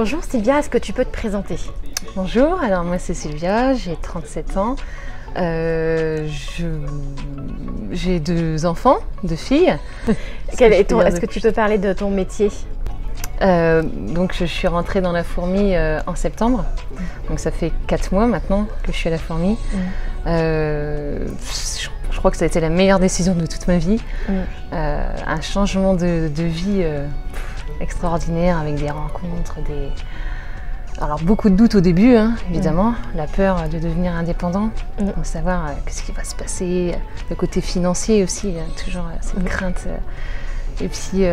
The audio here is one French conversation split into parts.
Bonjour Sylvia, est-ce que tu peux te présenter? Bonjour, alors moi c'est Sylvia, j'ai 37 ans. J'ai 2 enfants, 2 filles. Est-ce que tu peux parler de ton métier? Donc je suis rentrée dans la fourmi en septembre. Donc ça fait 4 mois maintenant que je suis à la fourmi. Je crois que ça a été la meilleure décision de toute ma vie. Un changement de vie extraordinaire avec des rencontres, Alors beaucoup de doutes au début, hein, évidemment, la peur de devenir indépendant, de savoir qu'est-ce qui va se passer, le côté financier aussi, toujours cette crainte. Et puis,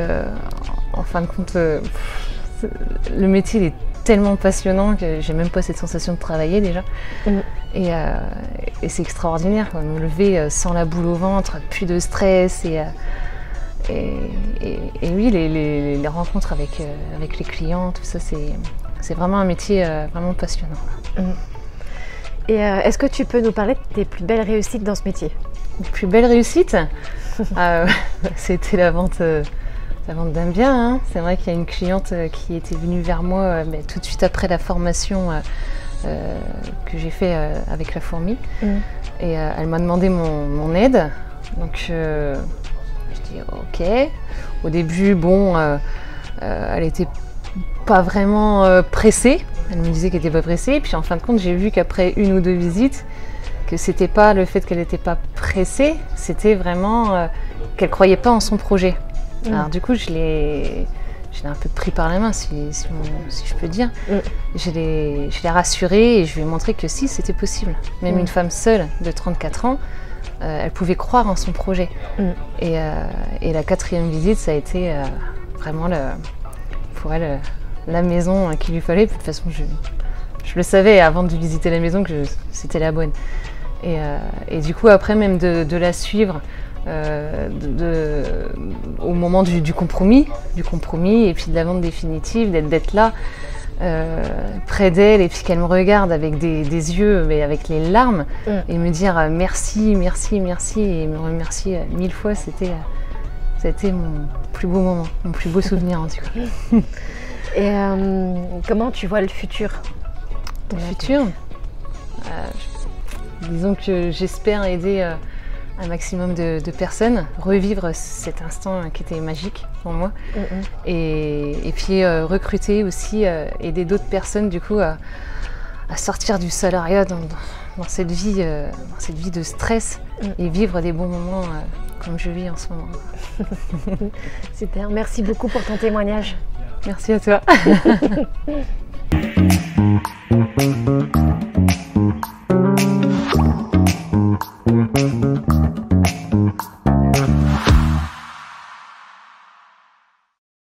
en fin de compte, le métier il est tellement passionnant que j'ai même pas cette sensation de travailler déjà. Et c'est extraordinaire, quoi, me lever sans la boule au ventre, plus de stress. Et oui, les rencontres avec les clients, tout ça, c'est vraiment un métier vraiment passionnant. Et est-ce que tu peux nous parler de tes plus belles réussites dans ce métier? Les plus belles réussites, c'était la vente d'un bien. Hein. C'est vrai qu'il y a une cliente qui était venue vers moi tout de suite après la formation que j'ai fait avec la fourmi. Et elle m'a demandé mon aide. Donc je dis ok. Au début, bon, elle était pas vraiment pressée. Elle me disait qu'elle n'était pas pressée. Puis en fin de compte, j'ai vu qu'après 1 ou 2 visites, que c'était pas le fait qu'elle n'était pas pressée, c'était vraiment qu'elle croyait pas en son projet. Alors du coup, je l'ai un peu pris par la main, si je peux dire. Je l'ai rassurée et je lui ai montré que si, c'était possible. Même une femme seule de 34 ans, elle pouvait croire en son projet. Et la 4e visite, ça a été vraiment pour elle la maison qu'il lui fallait. De toute façon, je le savais avant de visiter la maison que c'était la bonne. Et du coup, après même de la suivre au moment du compromis, et puis de la vente définitive, d'être là près d'elle, et puis qu'elle me regarde avec des yeux, mais avec les larmes, et me dire merci, merci, merci, et me remercier 1000 fois, c'était mon plus beau moment, mon plus beau souvenir en tout cas. Et comment tu vois le futur? Le futur, disons que j'espère aider un maximum de personnes, revivre cet instant qui était magique pour moi, et puis recruter aussi, aider d'autres personnes du coup à sortir du salariat dans cette vie de stress et vivre des bons moments comme je vis en ce moment. Super, merci beaucoup pour ton témoignage. Merci à toi.